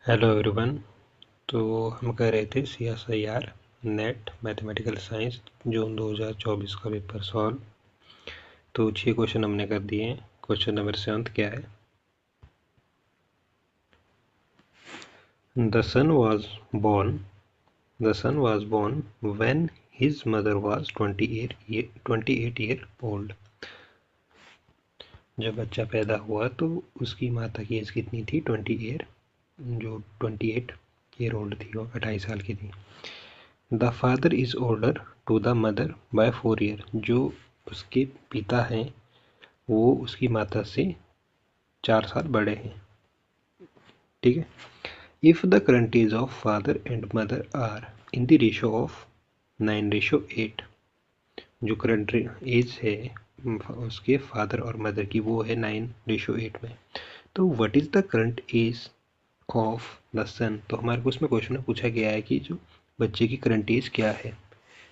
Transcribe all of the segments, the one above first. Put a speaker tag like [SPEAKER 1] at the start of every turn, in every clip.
[SPEAKER 1] Hello everyone. तो हम कर रहे थे CSIR नेट मैथमेटिकल साइंस जून 2024 का पेपर सॉल्व। तो 6 क्वेश्चन हमने कर दिए हैं। क्वेश्चन नंबर 7 क्या है? The son was born when his mother was 28 year old। जब बच्चा पैदा हुआ तो उसकी माता की एज कितनी थी? 28 ईयर ओल्ड थी, वो 28 साल की थी। The father is older to the mother by 4 year. जो उसके पिता हैं वो उसकी माता से 4 साल बड़े हैं। ठीक है। If the current age of father and mother are in the ratio of 9:8। जो करंट एज है उसके फादर और मदर की वो है 9:8 में। तो what is the current age of the sun? तो हमारे को उसमें क्वेश्चन में पूछा गया है कि जो बच्चे की करंट एज क्या है।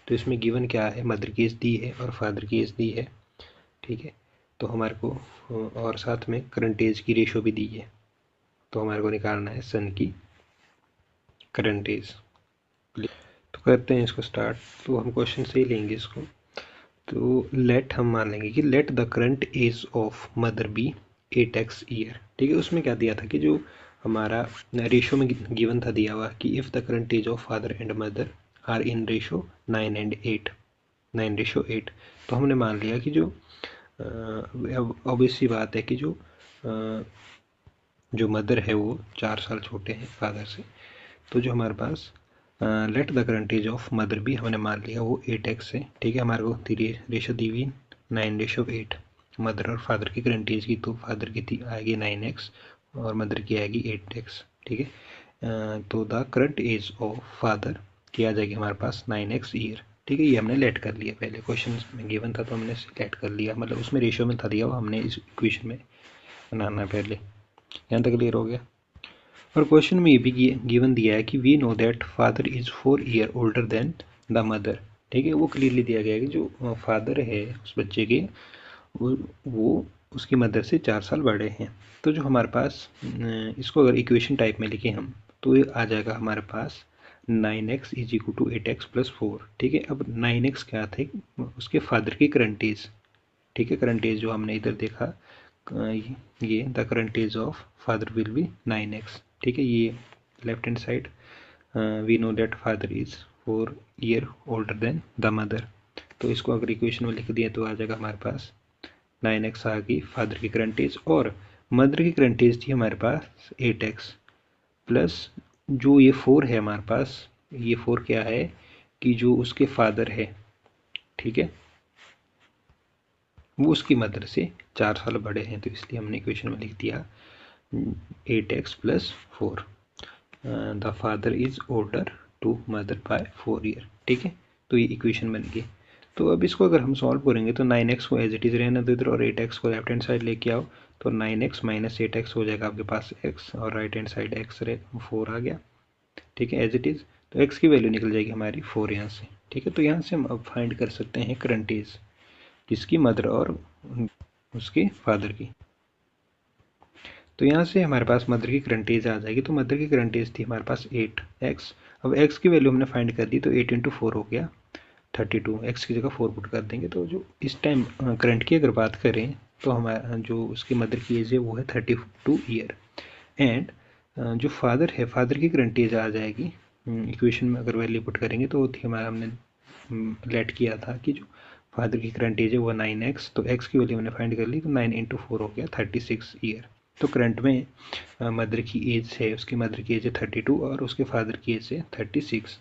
[SPEAKER 1] तो इसमें गिवन क्या है? मदर की एज दी है और फादर की एज दी है। ठीक है। तो हमारे को और साथ में करंट एज की रेशो भी दी है। तो हमारे को निकालना है सन की करंट एज। तो करते हैं इसको स्टार्ट। तो हम क्वेश्चन से ही लेंगे इसको। तो लेट हम मान लेंगे कि let the current age of mother be 8x year. ठीक है। उसमें क्या दिया था कि जो हमारा रेशो में गिवन था दिया हुआ कि if the current age of father and mother are in ratio 9:8। तो हमने मान लिया कि जो ऑब्वियस सी बात है कि जो मदर है वो 4 साल छोटे हैं फादर से। तो जो हमारे पास let the current age of mother भी हमने मान लिया वो 8x है। ठीक है। हमारे को रेशो दी हुई 9:8 मदर और फादर की करंट एज की। तो फादर की थी आएगी 9x और मदर की आएगी 8x। ठीक है। तो the current age of father की आ जाएगी हमारे पास 9x ईयर। ठीक है। ये हमने लेट कर लिया, पहले क्वेश्चन में गिवन था तो हमने लेट कर लिया, मतलब उसमें रेशियो में था दिया हुआ, हमने इस इक्वेशन में बनाना है पहले। यहाँ तक क्लियर हो गया। और क्वेश्चन में ये भी गिवन दिया है कि we know that father is 4 year older than the mother. ठीक है। वो क्लियरली दिया गया है कि जो फादर है उस बच्चे के वो उसकी मदर से 4 साल बड़े हैं। तो जो हमारे पास इसको अगर इक्वेशन टाइप में लिखें हम तो ये आ जाएगा हमारे पास 9x is equal to 8x plus 4। ठीक है। अब 9x क्या थे? उसके फादर की करंट एज। ठीक है। करंट एज जो हमने इधर देखा ये the current age of father will be 9x। ठीक है। ये left hand side we know that father is 4 year older than the mother. तो इसको अगर इक्वेशन में लिख दिया तो आ जाएगा हमारे पास 9x आ गई फादर की करंट एज, और मदर की करंट एज थी हमारे पास 8x प्लस जो ये 4 है हमारे पास। ये 4 क्या है कि जो उसके फादर है, ठीक है, वो उसकी मदर से 4 साल बड़े हैं। तो इसलिए हमने इक्वेशन में लिख दिया 8x plus 4। The father is older to mother by 4 year. ठीक है। तो ये इक्वेशन बन गई। तो अब इसको अगर हम सॉल्व करेंगे तो 9x को एज इट इज़ रहने दो इधर और 8x को लेफ्ट हैंड साइड लेके आओ। तो 9x माइनस 8x हो जाएगा आपके पास x, और राइट हैंड साइड x 4 आ गया। ठीक है। एज इट इज़ तो x की वैल्यू निकल जाएगी हमारी 4 यहाँ से। ठीक है। तो यहाँ से हम अब फाइंड कर सकते हैं करंट एज किसकी? मदर और उसके फादर की। तो यहाँ से हमारे पास मदर की करंट एज आ जाएगी। तो मदर की करंट एज थी हमारे पास 8x। अब x की वैल्यू हमने फाइंड कर दी तो 8 × 4 हो गया 32। x की जगह 4 पुट कर देंगे। तो जो इस टाइम करंट की अगर बात करें तो हमारा जो उसकी मदर की एज है वो है 32 ईयर। एंड जो फादर है, फादर की करंट एज आ जाएगी इक्वेशन में अगर वैल्यू पुट करेंगे तो थी हमारा, हमने लेट किया था कि जो फादर की करंट एज है वो 9x। तो x की वैल्यू हमने फाइंड कर ली तो 9 × 4 हो गया 36 ईयर। तो करंट में मदर की एज है, उसकी मदर की एज है 32 और उसके फादर की एज है 36।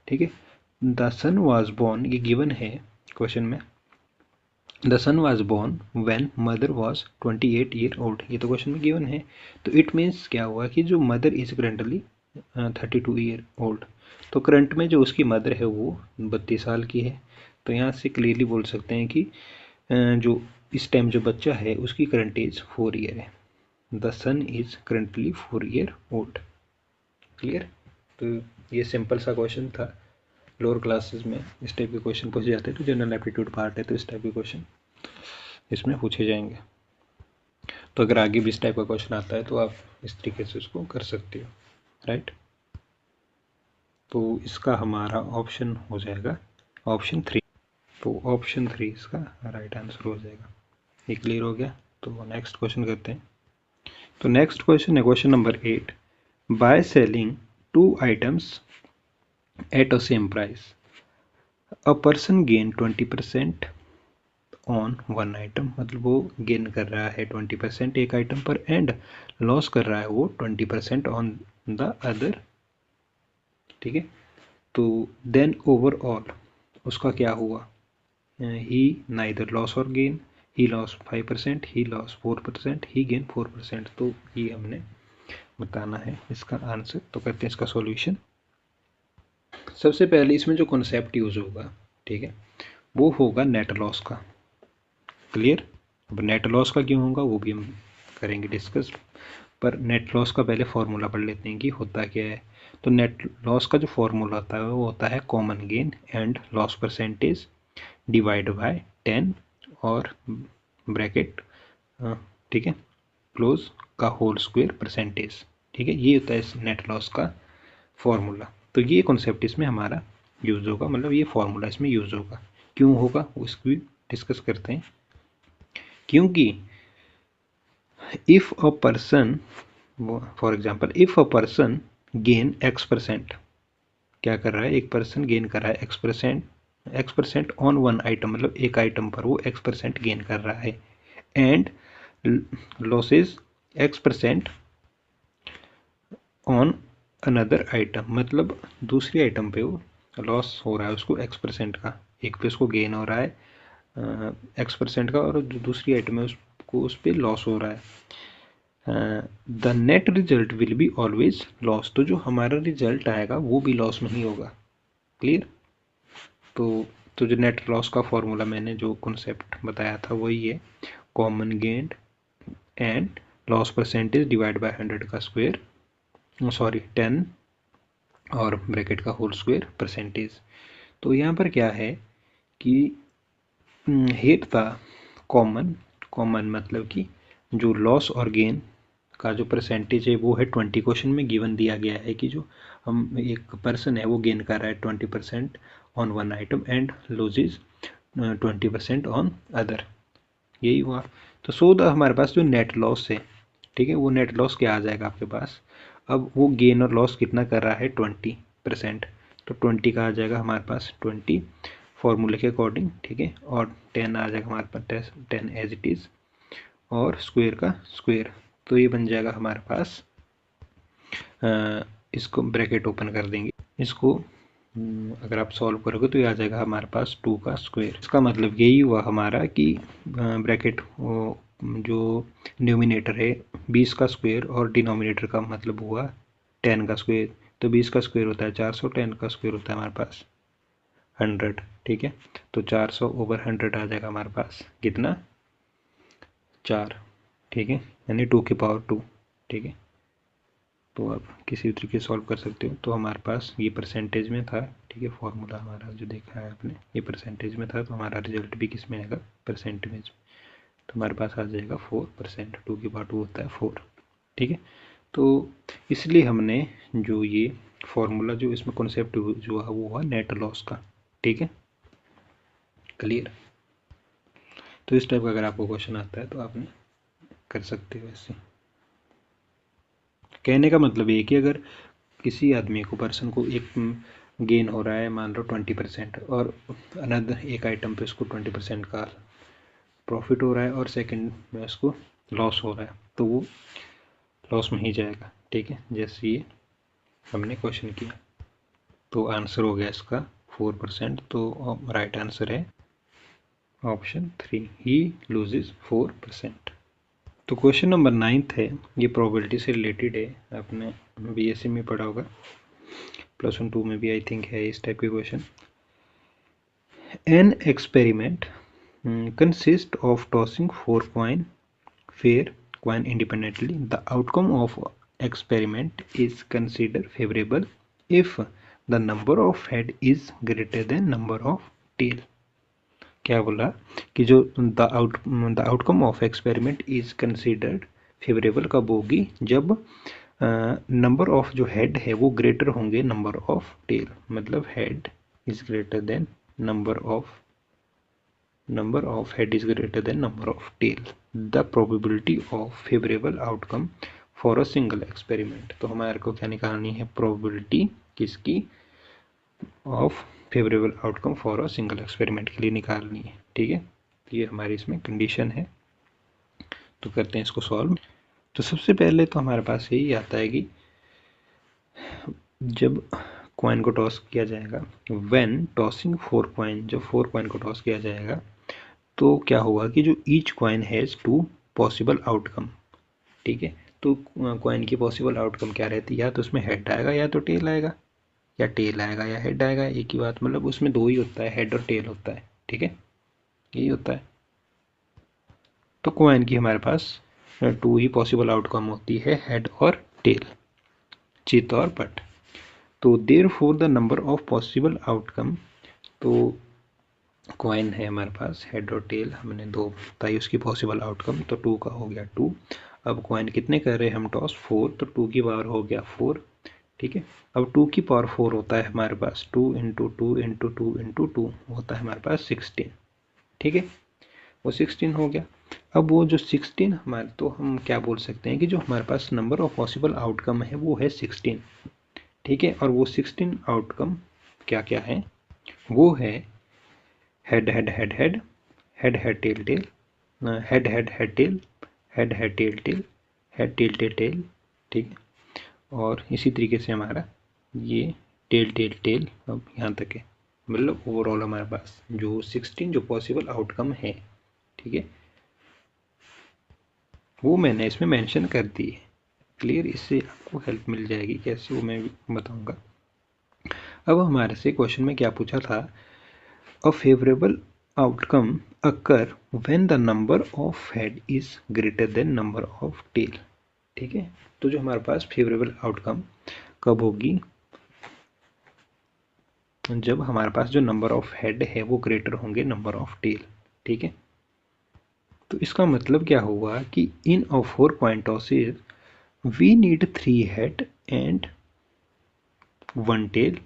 [SPEAKER 1] ठीक है। द सन वॉज बोर्न, ये गिवन है क्वेश्चन में। The son was born when mother was 28 year old, ये तो क्वेश्चन में गिवन है। तो इट मीन्स क्या हुआ कि जो mother is currently 32 year old. तो करंट में जो उसकी मदर है वो 32 साल की है। तो यहाँ से क्लियरली बोल सकते हैं कि जो इस टाइम जो बच्चा है उसकी करंट एज 4 ईयर है। The son is currently 4 year old. Clear? तो ये सिंपल सा क्वेश्चन था। लोअर क्लासेस में इस टाइप के क्वेश्चन पूछे जाते हैं। तो जनरल एप्टीट्यूड पार्ट है तो इस टाइप के क्वेश्चन इसमें पूछे जाएंगे। तो अगर आगे भी इस टाइप का क्वेश्चन आता है तो आप इस तरीके से उसको कर सकते हो। राइट। तो इसका हमारा ऑप्शन हो जाएगा ऑप्शन 3। तो ऑप्शन 3 इसका राइट आंसर हो जाएगा। ये क्लियर हो गया। तो नेक्स्ट क्वेश्चन करते हैं। तो नेक्स्ट क्वेश्चन है question number 8। By selling 2 items at a same price a person gain 20% on one item, मतलब वो गेन कर रहा है 20% एक आइटम पर एंड लॉस कर रहा है वो 20% ऑन द अदर। ठीक है। तो देन ओवरऑल उसका क्या हुआ? ही नाइदर लॉस और गेन, ही लॉस 5%, ही लॉस 4%, ही गेन 4%। तो ये हमने बताना है इसका आंसर। तो करते हैं इसका सॉल्यूशन। सबसे पहले इसमें जो कॉन्सेप्ट यूज होगा, ठीक है, वो होगा नेट लॉस का। क्लियर। अब नेट लॉस का क्यों होगा वो भी हम करेंगे डिस्कस, पर नेट लॉस का पहले फॉर्मूला पढ़ लेते हैं कि होता क्या है। तो नेट लॉस का जो फॉर्मूला होता है वो होता है common gain and loss percentage divide by 10 और ब्रैकेट, ठीक है, क्लोज का होल स्क्वायर परसेंटेज। ठीक है, ये होता है नेट लॉस का फॉर्मूला। तो ये कॉन्सेप्ट इसमें हमारा यूज होगा, मतलब ये फॉर्मूला इसमें यूज होगा। क्यों होगा उसको भी डिस्कस करते हैं। क्योंकि if a person, for example if a person gain x%, क्या कर रहा है, एक पर्सन गेन कर रहा है x% ऑन वन आइटम, मतलब एक आइटम पर वो x% गेन कर रहा है and losses x% on another item, मतलब दूसरी आइटम पे वो लॉस हो रहा है उसको x% का, एक पे उसको गेन हो रहा है x% का और जो दूसरी आइटम है उसको उस पर लॉस हो रहा है। The net result will be always loss, तो जो हमारा रिजल्ट आएगा वो भी लॉस में ही होगा। क्लियर। तो जो नेट लॉस का फॉर्मूला मैंने जो कॉन्सेप्ट बताया था वही है common gain and loss percentage divide by 100 का स्क्वायर, सॉरी 10 और ब्रैकेट का होल स्क्वायर परसेंटेज। तो यहाँ पर क्या है कि हेट था कॉमन, कॉमन मतलब कि जो लॉस और गेन का जो परसेंटेज है वो है 20। क्वेश्चन में गिवन दिया गया है कि जो हम एक पर्सन है वो गेन कर रहा है 20% on one item and loses 20% on other, यही हुआ। तो सो द हमारे पास जो नेट लॉस है, ठीक है, वो नेट लॉस क्या आ जाएगा आपके पास। अब वो गेन और लॉस कितना कर रहा है 20%, तो 20 का आ जाएगा हमारे पास 20 फॉर्मूले के अकॉर्डिंग, ठीक है, और 10 आ जाएगा हमारे पास 10 एज इट इज़ और स्क्वायर का स्क्वायर। तो ये बन जाएगा हमारे पास, इसको ब्रैकेट ओपन कर देंगे, इसको अगर आप सॉल्व करोगे तो ये आ जाएगा हमारे पास 2 का स्क्वायर। इसका मतलब यही हुआ हमारा कि ब्रैकेट जो न्यूमिनेटर है 20 का स्क्वायर और डिनोमिनेटर का मतलब हुआ 10 का स्क्वायर। तो 20 का स्क्वायर होता है 400, 10 का स्क्वायर होता है हमारे पास 100। ठीक है, तो 400 ओवर 100 आ जाएगा हमारे पास कितना, 4। ठीक है, यानी 2 की पावर 2। ठीक है, तो आप किसी भी तरीके से सॉल्व कर सकते हो। तो हमारे पास ये परसेंटेज में था, ठीक है, फॉर्मूला हमारा जो देखा है आपने ये परसेंटेज में था, तो हमारा रिजल्ट भी किस में आएगा, परसेंटेज में। तो हमारे पास आ जाएगा 4%, 2 की पावर 2 होता है 4। ठीक है, तो इसलिए हमने जो ये फॉर्मूला जो इसमें कॉन्सेप्ट जो है वो हुआ नेट लॉस का। ठीक है, क्लियर। तो इस टाइप का अगर आपको क्वेश्चन आता है तो आपने कर सकते हो ऐसे। कहने का मतलब ये कि अगर किसी आदमी को, पर्सन को एक गेन हो रहा है मान लो 20% और अनदर एक आइटम पे उसको 20% का प्रॉफिट हो रहा है और सेकंड में उसको लॉस हो रहा है, तो वो लॉस में ही जाएगा। ठीक है, जैसे ये हमने क्वेश्चन किया। तो आंसर हो गया इसका 4%। तो राइट आंसर है ऑप्शन 3, ही लूजेज 4%। तो क्वेश्चन नंबर 9 है, ये प्रोबेबिलिटी से रिलेटेड है, आपने बीएससी में पढ़ा होगा, +1 2 में भी आई थिंक है इस टाइप के question. An experiment consist of tossing 4 coin independently. The outcome of experiment is considered favorable if the number of head is greater than number of tail. क्या बोला कि जो the outcome of experiment is considered favourable कब होगी, जब number of जो head है वो ग्रेटर होंगे नंबर ऑफ टेल, मतलब head is greater than number of head is greater than number of tail, the probability of favourable outcome for a single experiment. तो हमारे को क्या निकालनी है, प्रोबेबिलिटी किसकी, of favourable outcome for a single experiment के लिए निकालनी है। ठीक है, ये हमारी इसमें कंडीशन है। तो करते हैं इसको सॉल्व। तो सबसे पहले तो हमारे पास यही आता है कि जब कॉइन को टॉस किया जाएगा, व्हेन टॉसिंग 4 कॉइन, जब 4 कॉइन को टॉस किया जाएगा तो क्या होगा कि जो each coin has 2 possible outcome. ठीक है, तो कॉइन की पॉसिबल आउटकम क्या रहती है, या तो उसमें हेड आएगा या तो टेल आएगा, या टेल आएगा या हेड आएगा, एक ही बात, मतलब उसमें दो ही होता है, हेड और टेल होता है। ठीक है, यही होता है। तो कॉइन की हमारे पास 2 ही पॉसिबल आउटकम होती है, हेड और टेल, चित और पट। तो therefore the number of possible outcome, तो कॉइन है हमारे पास हेड और टेल, हमने दो बताई उसकी पॉसिबल आउटकम, तो 2 का हो गया 2। अब कॉइन कितने कर रहे हैं हम टॉस, 4, तो 2 की पावर हो गया 4। ठीक है, अब 2 की पावर 4 होता है हमारे पास 2 इंटू 2 इंटू 2 इंटू 2 होता है हमारे पास 16। ठीक है, वो 16 हो गया। अब वो जो 16 हमारे, तो हम क्या बोल सकते हैं कि जो हमारे पास नंबर ऑफ पॉसिबल आउटकम है वो है 16। ठीक है, और वो 16 आउटकम क्या क्या है, वो है head head head head, head head tail tail, head head head tail, head head tail tail, head tail tail tail. ठीक है, और इसी तरीके से हमारा ये टेल टेल टेल अब यहाँ तक है, मतलब ओवरऑल हमारे पास जो 16 जो पॉसिबल आउटकम है, ठीक है, वो मैंने इसमें मेंशन कर दी है। क्लियर, इससे आपको हेल्प मिल जाएगी कैसे, वो मैं बताऊंगा। अब हमारे से क्वेश्चन में क्या पूछा था, a favourable outcome occur when the number of head is greater than number of tail. ठीक है, तो जो हमारे पास फेवरेबल आउटकम कब होगी, जब हमारे पास जो नंबर ऑफ हेड है वो ग्रेटर होंगे नंबर ऑफ टेल। ठीक है, तो इसका मतलब क्या हुआ कि in a 4 coin tosses we need 3 head and 1 tail.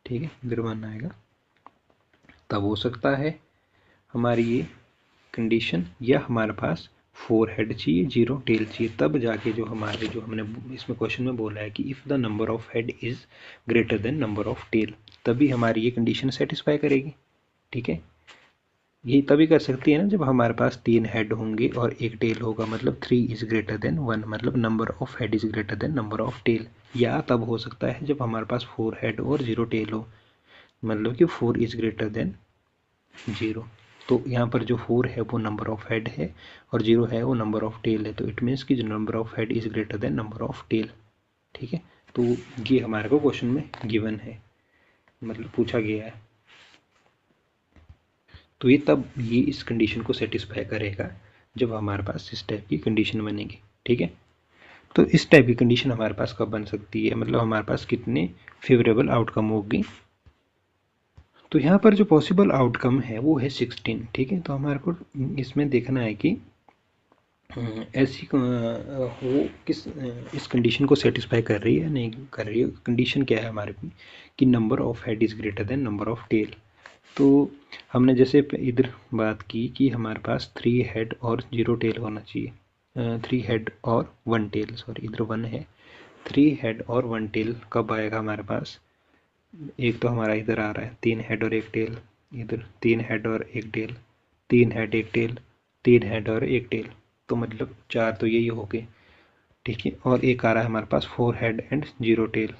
[SPEAKER 1] ठीक है, इधर 1 आएगा, तब हो सकता है हमारी ये कंडीशन, या हमारे पास 4 हेड चाहिए 0 टेल चाहिए, तब जाके जो हमारे जो हमने इसमें क्वेश्चन में बोला है कि if the number of head is greater than number of tail, तभी हमारी ये कंडीशन सेटिस्फाई करेगी। ठीक है, यही तभी कर सकती है ना जब हमारे पास 3 हेड होंगे और 1 टेल होगा, मतलब 3 इज ग्रेटर देन 1, मतलब number of head is greater than number of tail. या तब हो सकता है जब हमारे पास 4 हेड और 0 टेल हो, मतलब कि 4 इज ग्रेटर देन 0। तो यहाँ पर जो 4 है वो नंबर ऑफ हेड है और 0 है वो नंबर ऑफ टेल है, तो इट मीन्स कि जो number of head is greater than number of tail. ठीक है, तो ये हमारे को क्वेश्चन में गिवन है, मतलब पूछा गया है। तो ये तब ये इस कंडीशन को सेटिस्फाई करेगा जब हमारे पास इस टाइप की कंडीशन बनेगी। ठीक है, तो इस टाइप की कंडीशन हमारे पास कब बन सकती है, मतलब हमारे पास कितने फेवरेबल आउटकम होगी। तो यहाँ पर जो पॉसिबल आउटकम है वो है 16। ठीक है, तो हमारे को इसमें देखना है कि ऐसी वो किस इस कंडीशन को सेटिस्फाई कर रही है नहीं कर रही है। कंडीशन क्या है हमारे में कि number of head is greater than number of tail. तो हमने जैसे इधर बात की कि हमारे पास 3 हेड और 0 टेल होना चाहिए, 3 हेड और 1 टेल, सॉरी इधर 1 है, 3 हेड और 1 टेल कब आएगा हमारे पास, एक तो हमारा इधर आ रहा है 3 हेड और 1 टेल, इधर 3 हेड और 1 टेल, 3 हेड 1 टेल, 3 हेड और 1 टेल, तो मतलब 4 तो यही हो गए। ठीक है, और एक आ रहा है हमारे पास 4 हेड एंड 0 टेल,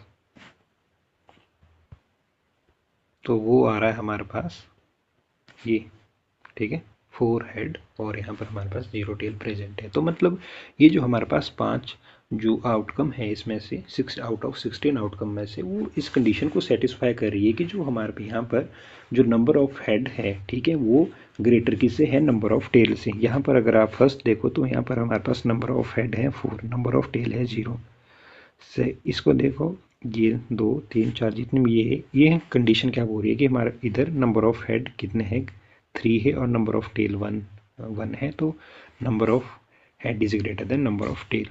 [SPEAKER 1] तो वो आ रहा है हमारे पास ये। ठीक है, 4 हेड और यहाँ पर हमारे पास 0 टेल प्रेजेंट है, तो मतलब ये जो हमारे पास 5 जो आउटकम है इसमें से 6 आउट ऑफ 16 आउटकम में से वो इस कंडीशन को सेटिस्फाई कर रही है कि जो हमारे यहाँ पर जो नंबर ऑफ हेड है, ठीक है, वो ग्रेटर किससे है, नंबर ऑफ टेल से। यहाँ पर अगर आप फर्स्ट देखो तो यहाँ पर हमारे पास नंबर ऑफ हेड है 4, नंबर ऑफ टेल है 0 से। इसको देखो, ये 2 3 4 जितने भी ये कंडीशन क्या बोल रही है कि हमारा इधर नंबर ऑफ हेड कितने हैं, 3 है, और नंबर ऑफ टेल 1 है, तो number of head is greater than number of tail.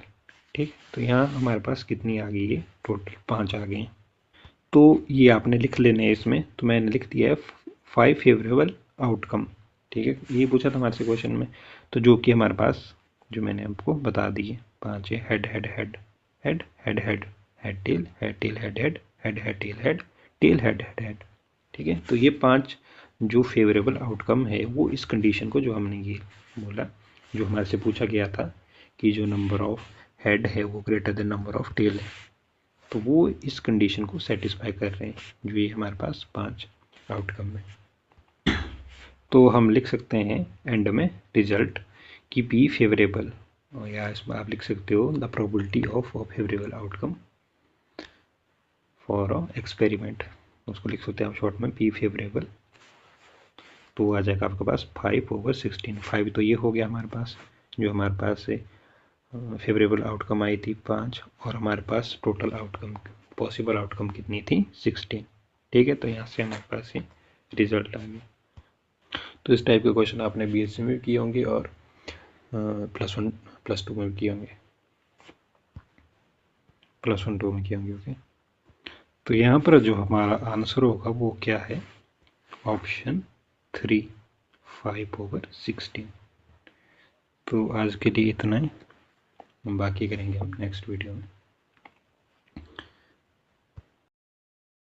[SPEAKER 1] ठीक, तो यहाँ हमारे पास कितनी आ गई है, टोटल 5 आ गए हैं। तो ये आपने लिख लेने हैं इसमें, तो मैंने लिख दिया है 5 फेवरेबल आउटकम। ठीक है, ये पूछा था हमारे से क्वेश्चन में, तो जो कि हमारे पास जो मैंने आपको बता दी है 5 है। Head head head head head head head tail head tail head head head head tail head tail head head head. ठीक है, तो ये 5 जो फेवरेबल आउटकम है वो इस कंडीशन को, जो हमने ये बोला, जो हमारे से पूछा गया था कि जो नंबर ऑफ हेड है वो greater than number of tail है, तो वो इस कंडीशन को सेटिस्फाई कर रहे हैं, जो ये हमारे पास 5 आउटकम है। तो हम लिख सकते हैं एंड में रिजल्ट कि बी फेवरेबल, या इसमें आप लिख सकते हो the probability of a favourable outcome for a experiment, उसको लिख सकते हैं आप शॉर्ट में पी फेवरेबल। तो आ जाएगा आपके पास 5/16। 5 तो ये हो गया हमारे पास, जो हमारे पास से फेवरेबल आउटकम आई थी 5, और हमारे पास टोटल आउटकम, पॉसिबल आउटकम कितनी थी 16। ठीक है, तो यहाँ से हमारे पास ये रिजल्ट आ गया। तो इस टाइप के क्वेश्चन आपने बीएससी में भी किए होंगे और +1 +2 में भी किए होंगे, +1 2 में किए होंगे। ओके, तो यहाँ पर जो हमारा आंसर होगा वो क्या है, ऑप्शन 3 5/16। तो आज के लिए इतना ही, बाकी करेंगे हम नेक्स्ट वीडियो में।